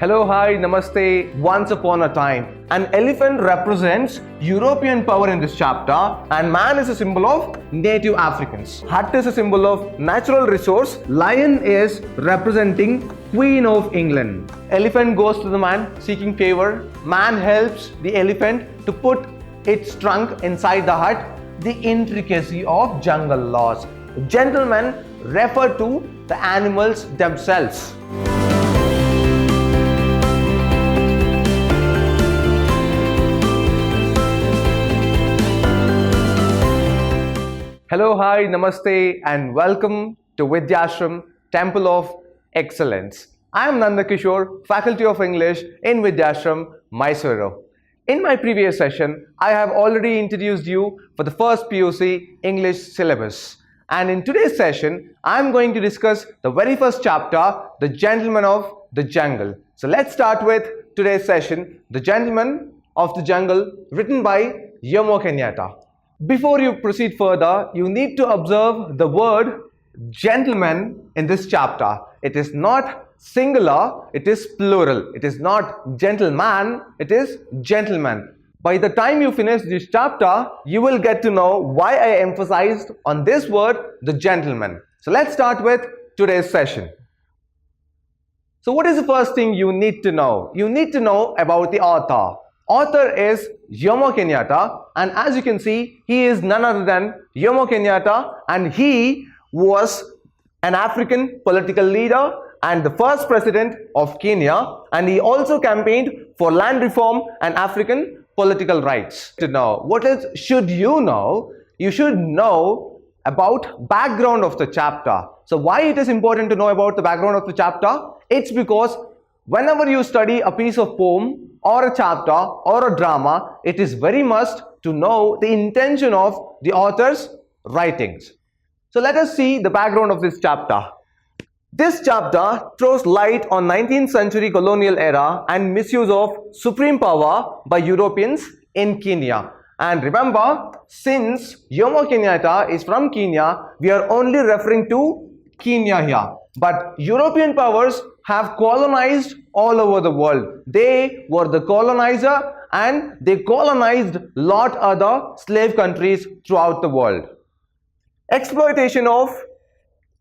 Hello, hi, namaste. Once upon a time, an elephant represents European power in this chapter, and man is a symbol of native Africans. Hut is a symbol of natural resource. Lion is representing Queen of England. Elephant goes to the man seeking favor. Man helps the elephant to put its trunk inside the hut. The intricacy of jungle laws. Gentlemen refer to the animals themselves. Hello, hi, namaste, and welcome to Vidhyaashram, Temple of Excellence. I am Nanda Kishore, Faculty of English in Vidhyaashram, Mysuru. In my previous session, I have already introduced you for the first PUC English syllabus. And in today's session, I am going to discuss the very first chapter, The Gentleman of the Jungle. So let's start with today's session, The Gentleman of the Jungle, written by Jomo Kenyatta. Before you proceed further, you need to observe the word gentleman in this chapter. It is not singular, it is plural. It is not gentleman, it is gentleman. By the time you finish this chapter, you will get to know why I emphasized on this word, the gentleman. So let's start with today's session. So what is the first thing you need to know? You need to know about the author. Author is Jomo Kenyatta, and as you can see, he is none other than Jomo Kenyatta, and he was an African political leader and the first president of Kenya, and he also campaigned for land reform and African political rights. To know what else should you know? You should know about background of the chapter. So why it is important to know about the background of the chapter? It's because whenever you study a piece of poem or a chapter or a drama, it is very must to know the intention of the author's writings. So let us see the background of this chapter. This chapter throws light on 19th century colonial era and misuse of supreme power by Europeans in Kenya. And remember, since Jomo Kenyatta is from Kenya, we are only referring to Kenya here. But European powers have colonized all over the world. They were the colonizer and they colonized lot other slave countries throughout the world. Exploitation of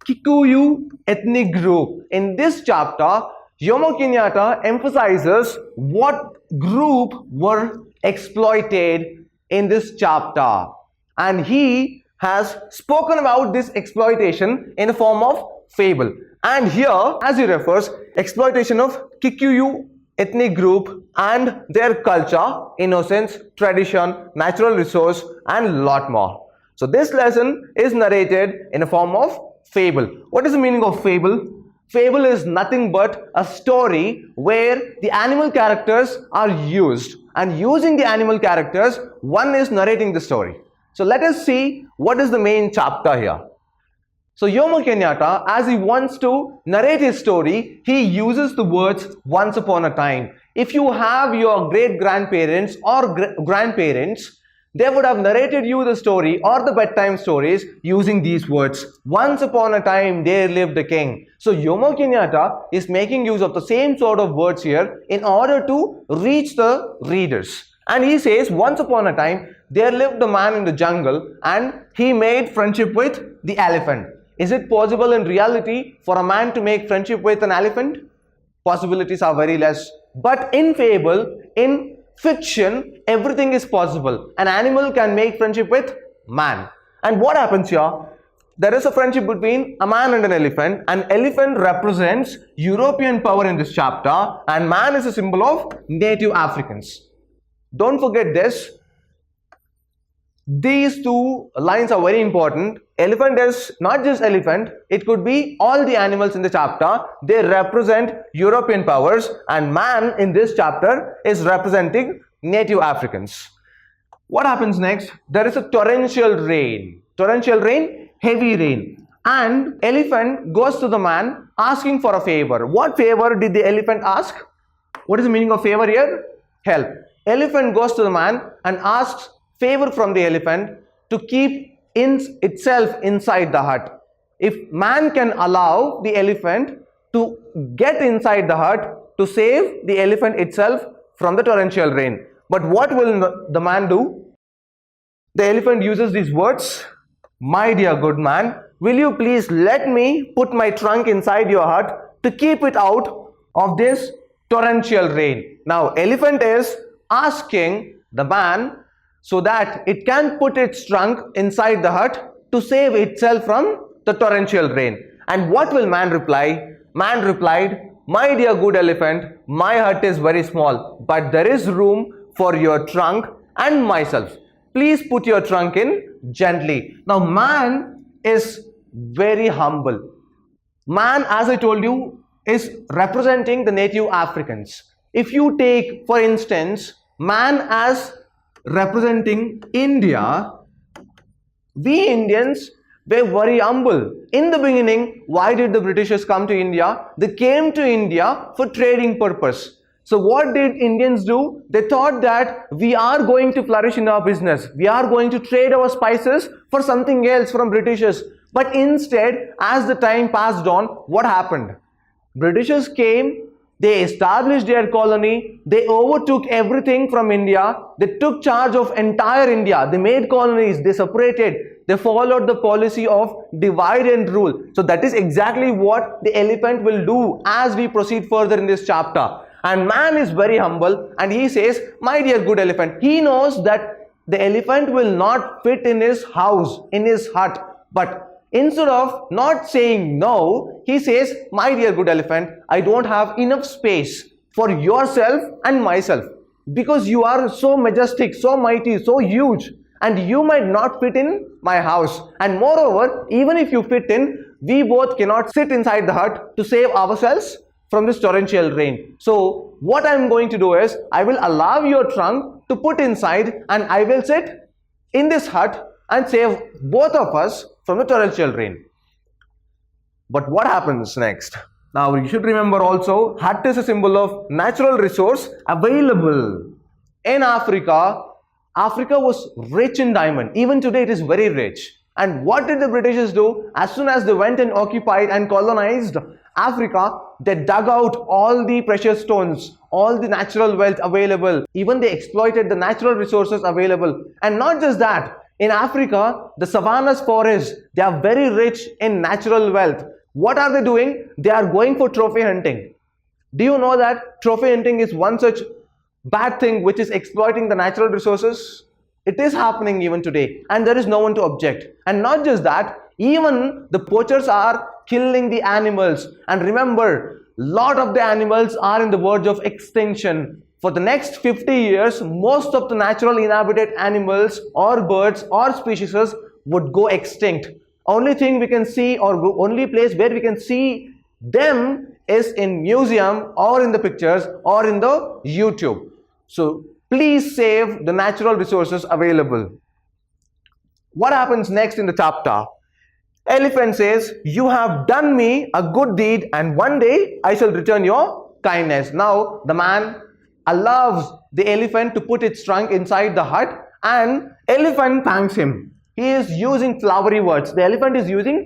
Kikuyu ethnic group. In this chapter, Jomo Kenyatta emphasizes what group were exploited in this chapter. And he has spoken about this exploitation in the form of fable. And here, as he refers, exploitation of Kikuyu ethnic group and their culture, innocence, tradition, natural resource, and lot more. So this lesson is narrated in a form of fable. What is the meaning of fable? Fable is nothing but a story where the animal characters are used, and using the animal characters, one is narrating the story. So let us see what is the main chapter here. So Jomo Kenyatta, as he wants to narrate his story, he uses the words once upon a time. If you have your great-grandparents or grandparents, they would have narrated you the story or the bedtime stories using these words. Once upon a time, there lived a king. So Jomo Kenyatta is making use of the same sort of words here in order to reach the readers. And he says, once upon a time, there lived a man in the jungle and he made friendship with the elephant. Is it possible in reality for a man to make friendship with an elephant? Possibilities are very less. But in fable, in fiction, everything is possible. An animal can make friendship with man. And what happens here? There is a friendship between a man and an elephant. An elephant represents European power in this chapter, and man is a symbol of native Africans. Don't forget this. These two lines are very important. Elephant is not just elephant, it could be all the animals in the chapter. They represent European powers, and man in this chapter is representing native Africans. What happens next? There is a torrential rain. Torrential rain, heavy rain. And elephant goes to the man asking for a favor. What favor did the elephant ask? What is the meaning of favor here? Help. Elephant goes to the man and asks favor from the elephant to keep itself inside the hut. If man can allow the elephant to get inside the hut, to save the elephant itself from the torrential rain. But what will the man do? The elephant uses these words, "My dear good man, will you please let me put my trunk inside your hut to keep it out of this torrential rain." Now, elephant is asking the man so that it can put its trunk inside the hut to save itself from the torrential rain. And what will man reply? Man replied, "My dear good elephant, my hut is very small, but there is room for your trunk and myself. Please put your trunk in gently." Now, man is very humble. Man, as I told you, is representing the native Africans. If you take, for instance, man as representing India, we Indians were very humble. In the beginning, why did the Britishers come to India? They came to India for trading purpose. So what did Indians do? They thought that we are going to flourish in our business. We are going to trade our spices for something else from Britishers. But instead, as the time passed on, what happened? Britishers came, they established their colony, they overtook everything from India, they took charge of entire India, they made colonies, they separated, they followed the policy of divide and rule. So that is exactly what the elephant will do as we proceed further in this chapter. And man is very humble and he says, "My dear good elephant." He knows that the elephant will not fit in his house, in his hut, but instead of not saying no, he says, "My dear good elephant, I don't have enough space for yourself and myself because you are so majestic, so mighty, so huge, and you might not fit in my house. And moreover, even if you fit in, we both cannot sit inside the hut to save ourselves from this torrential rain. So what I'm going to do is, I will allow your trunk to put inside and I will sit in this hut and save both of us from the torrential rain." But what happens next? Now you should remember also, hut is a symbol of natural resource available. In Africa, Africa was rich in diamond. Even today it is very rich. And what did the Britishers do? As soon as they went and occupied and colonized Africa, they dug out all the precious stones, all the natural wealth available. Even they exploited the natural resources available. And not just that, in Africa, the savannas forests, they are very rich in natural wealth. What are they doing? They are going for trophy hunting. Do you know that trophy hunting is one such bad thing which is exploiting the natural resources? It is happening even today and there is no one to object. And not just that, even the poachers are killing the animals. And remember, lot of the animals are in the verge of extinction. For the next 50 years, most of the natural inhabited animals or birds or species would go extinct. Only thing we can see, or only place where we can see them, is in museum or in the pictures or in the YouTube. So please save the natural resources available. What happens next in the chapter? Elephant says, "You have done me a good deed and one day I shall return your kindness." Now the man allows the elephant to put its trunk inside the hut and elephant thanks him. He is using flowery words. The elephant is using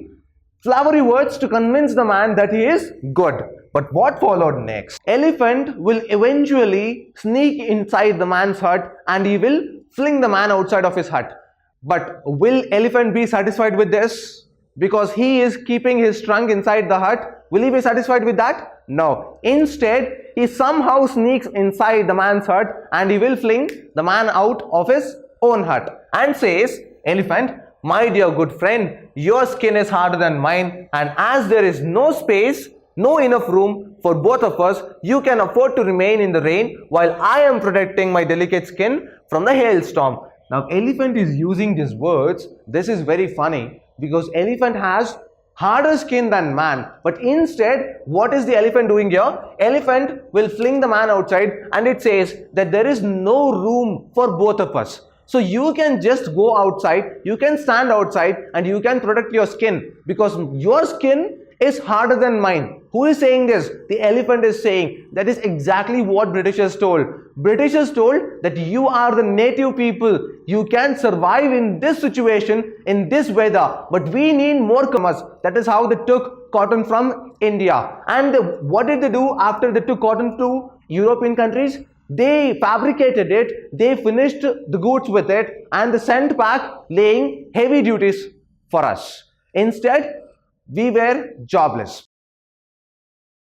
flowery words to convince the man that he is good. But what followed next? Elephant will eventually sneak inside the man's hut and he will fling the man outside of his hut. But will elephant be satisfied with this? Because he is keeping his trunk inside the hut. Will he be satisfied with that? No. Instead, he somehow sneaks inside the man's hut and he will fling the man out of his own hut and says, "Elephant, my dear good friend, your skin is harder than mine, and as there is no space, no enough room for both of us, you can afford to remain in the rain while I am protecting my delicate skin from the hailstorm." Now elephant is using these words. This is very funny because elephant has harder skin than man, but instead what is the elephant doing here? Elephant will fling the man outside and it says that there is no room for both of us. So you can just go outside, you can stand outside and you can protect your skin because your skin is harder than mine. Who is saying this? The elephant is saying. That is exactly what Britishers told. Britishers told that you are the native people. You can survive in this situation, in this weather. But we need more commerce. That is how they took cotton from India. And what did they do after they took cotton to European countries? They fabricated it. They finished the goods with it. And they sent back laying heavy duties for us. Instead, we were jobless.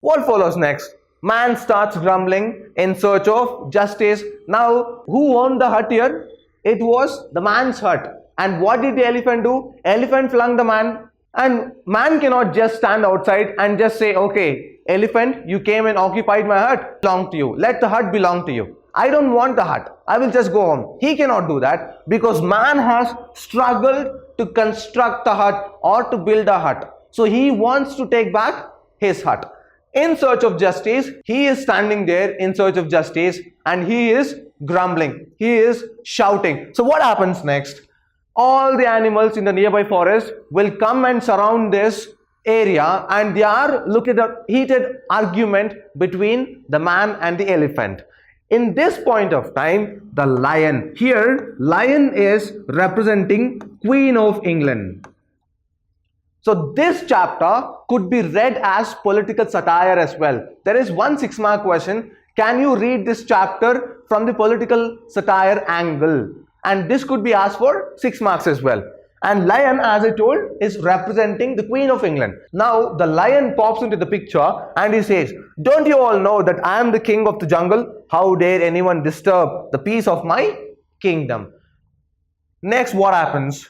What follows next? Man starts grumbling in search of justice. Now, who owned the hut here? It was the man's hut. And what did the elephant do? Elephant flung the man. And man cannot just stand outside and just say, okay, elephant, you came and occupied my hut. Belong to you. Let the hut belong to you. I don't want the hut. I will just go home. He cannot do that because man has struggled to construct the hut or to build a hut. So he wants to take back his hut. In search of justice, he is standing there in search of justice and he is grumbling. He is shouting. So what happens next? All the animals in the nearby forest will come and surround this area and they are looking at a heated argument between the man and the elephant. In this point of time, the lion. Here, lion is representing Queen of England. So this chapter could be read as political satire as well. There is one 6-mark question. Can you read this chapter from the political satire angle? And this could be asked for 6 marks as well. And lion, as I told, is representing the Queen of England. Now the lion pops into the picture and he says, don't you all know that I am the king of the jungle? How dare anyone disturb the peace of my kingdom? Next, what happens?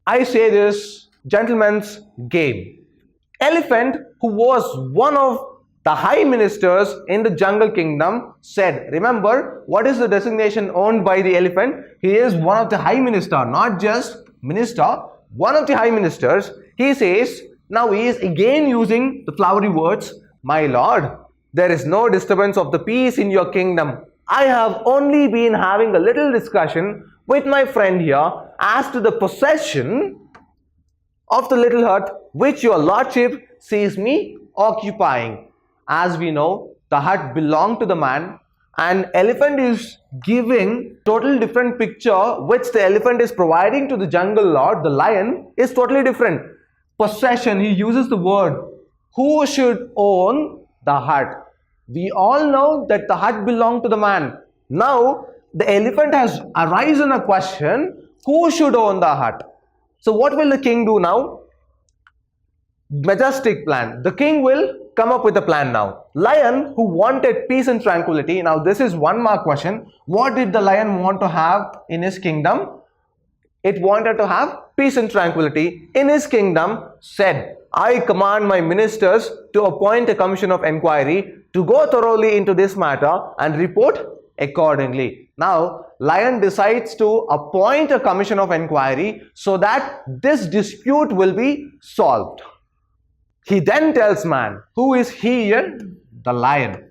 I say this gentleman's game. Elephant, who was one of the high ministers in the jungle kingdom, said, remember, what is the designation owned by the elephant? He is one of the high minister, not just minister, one of the high ministers. He says, now he is again using the flowery words, my lord, there is no disturbance of the peace in your kingdom. I have only been having a little discussion with my friend here as to the possession of the little hut which your lordship sees me occupying. As we know, the hut belonged to the man and elephant is giving total different picture which the elephant is providing to the jungle lord. The lion is totally different. Possession, he uses the word. Who should own the hut? We all know that the hut belonged to the man. Now, the elephant has arisen a question, who should own the hut? So what will the king do now? Majestic plan. The king will come up with a plan now. Lion, who wanted peace and tranquility. Now this is 1-mark question. What did the lion want to have in his kingdom? It wanted to have peace and tranquility in his kingdom. Said, I command my ministers to appoint a commission of inquiry to go thoroughly into this matter and report accordingly. Now, lion decides to appoint a commission of inquiry so that this dispute will be solved. He then tells man, who is he here? The lion.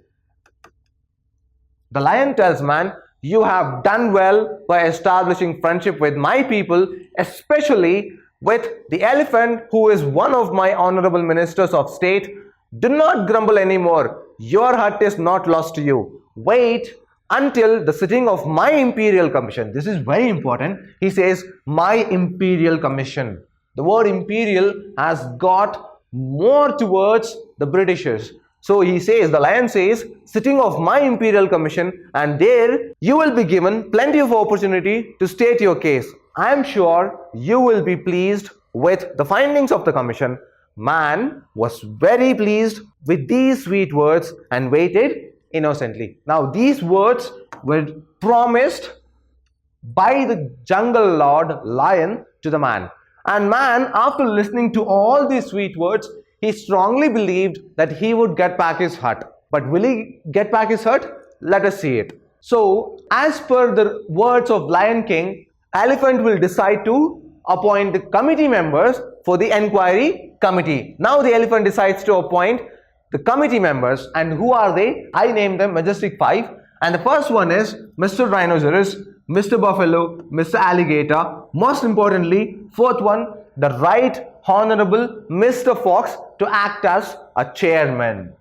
The lion tells man, you have done well by establishing friendship with my people, especially with the elephant who is one of my honorable ministers of state. Do not grumble anymore. Your hut is not lost to you. Wait until the sitting of my imperial commission. This is very important. He says, my imperial commission. The word imperial has got more towards the Britishers. So he says, the lion says, sitting of my imperial commission, and there you will be given plenty of opportunity to state your case. I am sure you will be pleased with the findings of the commission. Man was very pleased with these sweet words and waited innocently. Now these words were promised by the jungle lord lion to the man. And man, after listening to all these sweet words, he strongly believed that he would get back his hut. But will he get back his hut? Let us see it. So, as per the words of Lion King, elephant will decide to appoint the committee members for the inquiry committee. Now the elephant decides to appoint the committee members, and who are they? I named them Majestic 5. And the first one is Mr. Rhinoceros, Mr. Buffalo, Mr. Alligator. Most importantly, fourth one, the Right Honorable Mr. Fox, to act as a chairman.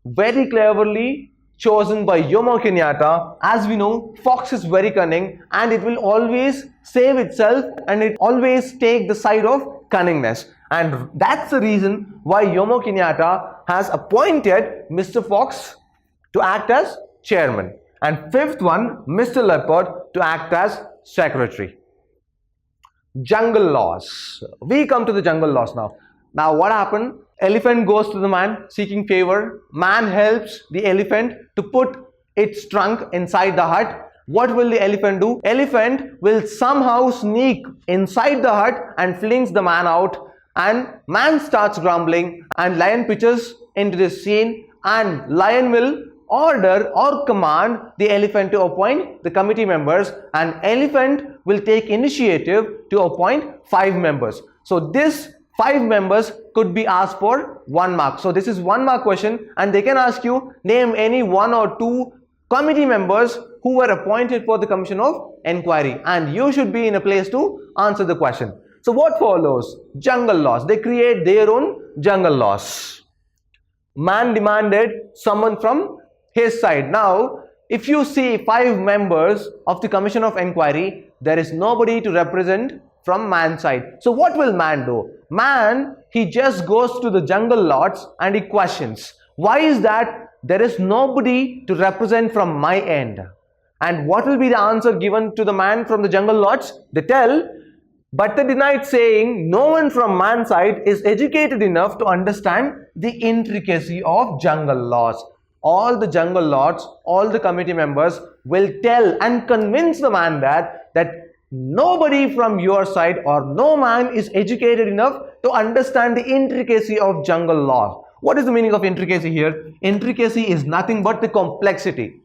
Very cleverly chosen by Jomo Kenyatta. As we know, fox is very cunning and it will always save itself and it always take the side of cunningness. And that's the reason why Jomo Kenyatta has appointed Mr. Fox to act as chairman. And fifth one, Mr. Leopard to act as secretary. Jungle laws. We come to the jungle laws now. Now what happened? Elephant goes to the man seeking favor. Man helps the elephant to put its trunk inside the hut. What will the elephant do? Elephant will somehow sneak inside the hut and flings the man out. And man starts grumbling and lion pitches into this scene and lion will order or command the elephant to appoint the committee members and elephant will take initiative to appoint 5 members. So this 5 members could be asked for 1 mark. So this is 1 mark question and they can ask you name any 1 or 2 committee members who were appointed for the commission of inquiry and you should be in a place to answer the question. So what follows? Jungle laws. They create their own jungle laws. Man demanded someone from his side. Now if you see 5 members of the commission of inquiry, there is nobody to represent from man's side. So what will man do? Man, he just goes to the jungle lords and he questions. Why is that there is nobody to represent from my end? And what will be the answer given to the man from the jungle lords? They tell, but they denied, saying no one from man's side is educated enough to understand the intricacy of jungle laws. All the jungle lords, all the committee members will tell and convince the man that nobody from your side or no man is educated enough to understand the intricacy of jungle law. What is the meaning of intricacy here? Intricacy is nothing but the complexity.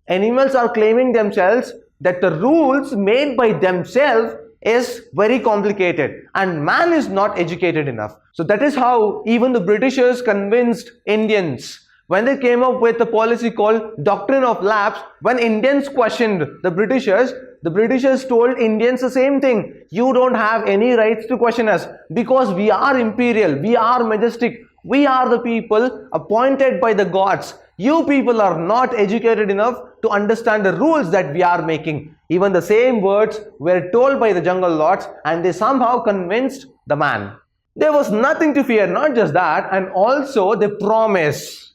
Animals are claiming themselves that the rules made by themselves is very complicated and man is not educated enough. So that is how even the Britishers convinced Indians when they came up with a policy called doctrine of lapse. When Indians questioned the Britishers told Indians the same thing. You don't have any rights to question us because we are imperial, we are majestic, we are the people appointed by the gods. You people are not educated enough to understand the rules that we are making. Even the same words were told by the jungle lords and they somehow convinced the man. There was nothing to fear, not just that, and also they promise.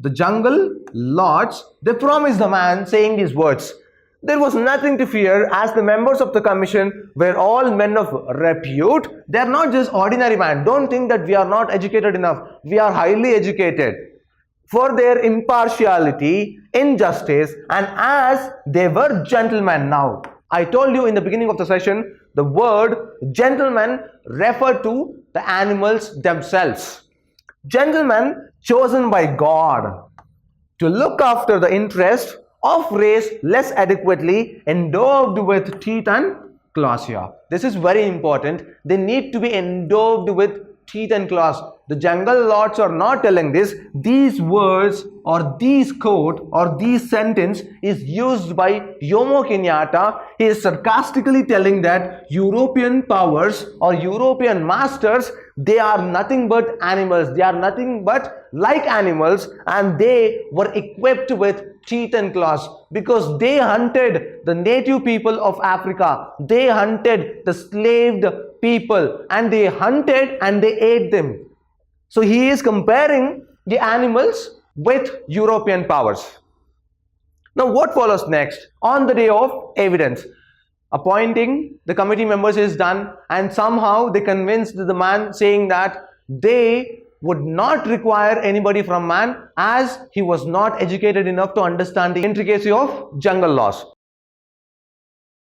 The jungle lords, they promised the man saying these words. There was nothing to fear as the members of the commission were all men of repute. They are not just ordinary men. Don't think that we are not educated enough. We are highly educated. For their impartiality, injustice, and as they were gentlemen. Now, I told you in the beginning of the session, the word gentlemen referred to the animals themselves. Gentlemen chosen by God to look after the interest of race less adequately endowed with teeth and claws here. This is very important. They need to be endowed with teeth and claws. The jungle lords are not telling this. These words or these quote or these sentence is used by Jomo Kenyatta. He is sarcastically telling that European powers or European masters, they are nothing but animals. They are nothing but like animals and they were equipped with teeth and claws because they hunted the native people of Africa. They hunted the slaved people and they hunted and they ate them. So he is comparing the animals with European powers. Now what follows next? On the day of evidence, appointing the committee members is done and somehow they convinced the man saying that they would not require anybody from man as he was not educated enough to understand the intricacy of jungle laws.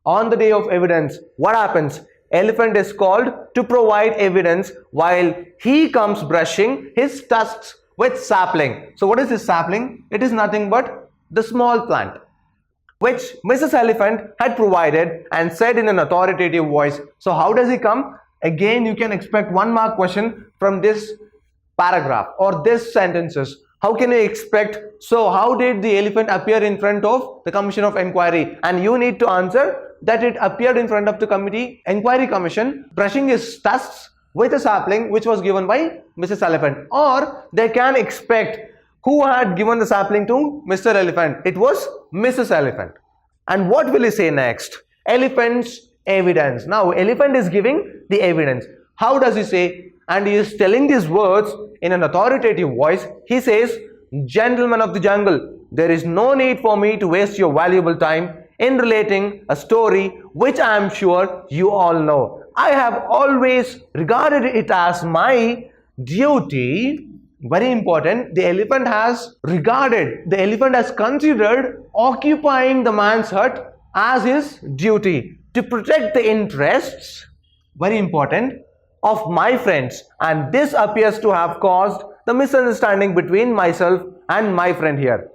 On the day of evidence, what happens? Elephant is called to provide evidence while he comes brushing his tusks with sapling. So what is this sapling? It is nothing but the small plant which Mrs. Elephant had provided and said in an authoritative voice. So how does he come? Again, you can expect 1 mark question from this paragraph or this sentences. How can you expect? So how did the elephant appear in front of the Commission of Inquiry? And you need to answer that it appeared in front of the inquiry commission brushing his tusks with a sapling which was given by Mrs. Elephant, or they can expect who had given the sapling to Mr. Elephant. It was Mrs. Elephant. And what will he say next? Elephant's evidence. Now elephant is giving the evidence. How does he say? And he is telling these words in an authoritative voice. He says, "Gentlemen of the jungle, there is no need for me to waste your valuable time in relating a story which I am sure you all know. I have always regarded it as my duty." Very important, the elephant has considered occupying the man's hut as his duty to protect the interests, very important, of my friends, and this appears to have caused the misunderstanding between myself and my friend here.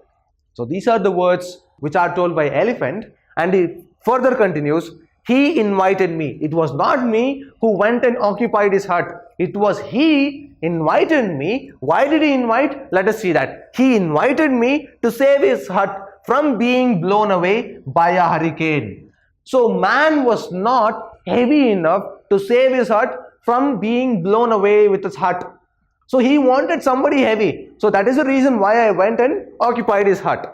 So these are the words which are told by elephant, and he further continues, "He invited me. It was not me who went and occupied his hut. It was he invited me." Why did he invite? Let us see that. He invited me to save his hut from being blown away by a hurricane. So man was not heavy enough to save his hut from being blown away with his hut. So he wanted somebody heavy. So that is the reason why I went and occupied his hut.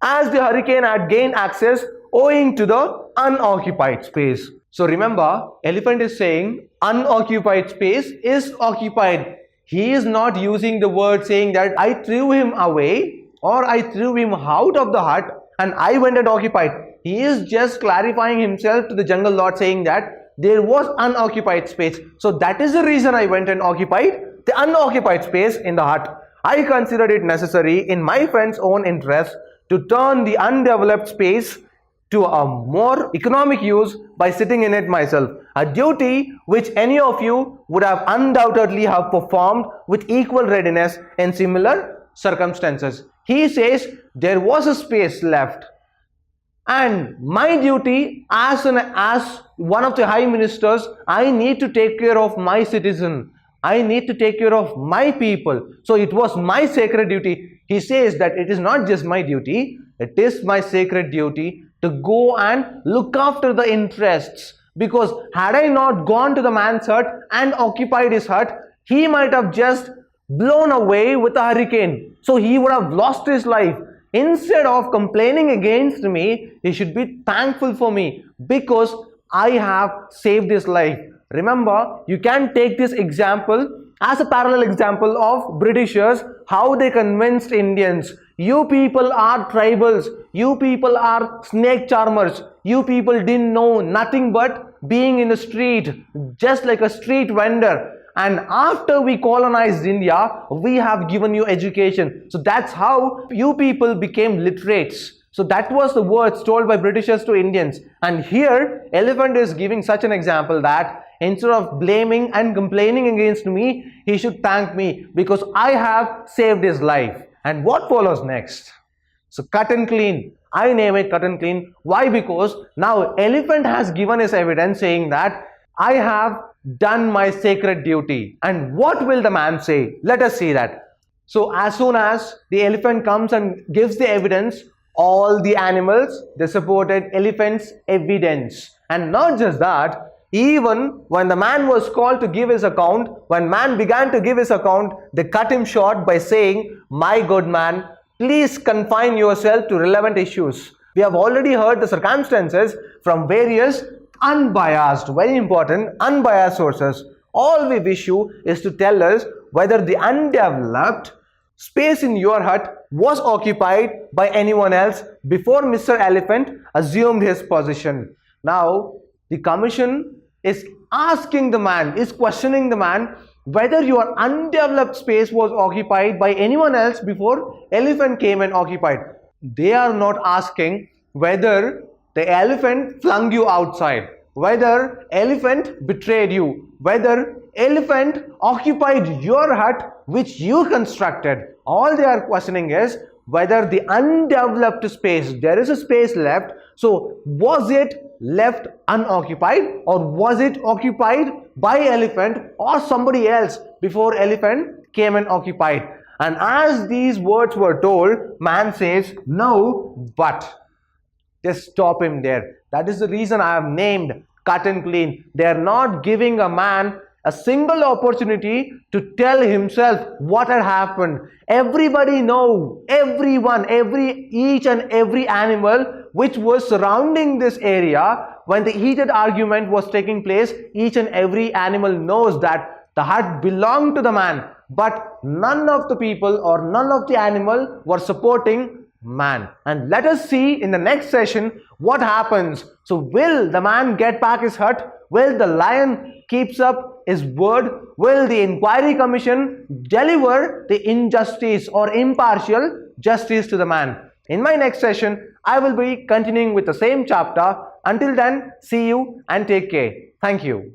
As the hurricane had gained access owing to the unoccupied space. So remember, elephant is saying unoccupied space is occupied. He is not using the word saying that I threw him away or I threw him out of the hut and I went and occupied. He is just clarifying himself to the jungle lord, saying that there was unoccupied space. So that is the reason I went and occupied the unoccupied space in the hut. I considered it necessary in my friend's own interest to turn the undeveloped space to a more economic use by sitting in it myself, a duty which any of you would have undoubtedly have performed with equal readiness in similar circumstances. He says there was a space left, and my duty as one of the high ministers, I need to take care of my citizen. I need to take care of my people. So it was my sacred duty. He says that it is not just my duty, it is my sacred duty to go and look after the interests. Because had I not gone to the man's hut and occupied his hut, he might have just blown away with a hurricane. So he would have lost his life. Instead of complaining against me, he should be thankful for me because I have saved his life. Remember, you can take this example as a parallel example of Britishers, how they convinced Indians. You people are tribals, you people are snake charmers, you people didn't know nothing but being in the street, just like a street vendor. And after we colonized India, we have given you education. So that's how you people became literates. So that was the words told by Britishers to Indians. And here, elephant is giving such an example that instead of blaming and complaining against me, he should thank me because I have saved his life. And what follows next? So cut and clean. I name it cut and clean. Why? Because now elephant has given his evidence saying that I have done my sacred duty. And what will the man say? Let us see that. So as soon as the elephant comes and gives the evidence, all the animals, they supported elephant's evidence. And not just that, even when the man was called to give his account, when man began to give his account, they cut him short by saying, "My good man, please confine yourself to relevant issues." We have already heard the circumstances from various unbiased, very important, unbiased sources. All we wish you is to tell us whether the undeveloped space in your hut was occupied by anyone else before Mr. Elephant assumed his position. Now, the commission is asking the man, is questioning the man whether your undeveloped space was occupied by anyone else before elephant came and occupied. They are not asking whether the elephant flung you outside, whether elephant betrayed you, whether elephant occupied your hut which you constructed. All they are questioning is whether the undeveloped space, there is a space left, so was it left unoccupied or was it occupied by elephant or somebody else before elephant came and occupied? And as these words were told, man says, "No, but." Just stop him there. That is the reason I have named cut and clean. They are not giving a man a single opportunity to tell himself what had happened. Everybody know, each and every animal which was surrounding this area, when the heated argument was taking place, each and every animal knows that the hut belonged to the man, but none of the people or none of the animal were supporting man. And let us see in the next session what happens. So will the man get back his hut? Will the lion keeps up his word? Will the inquiry commission deliver the injustice or impartial justice to the man? In my next session, I will be continuing with the same chapter. Until then, see you and take care. Thank you.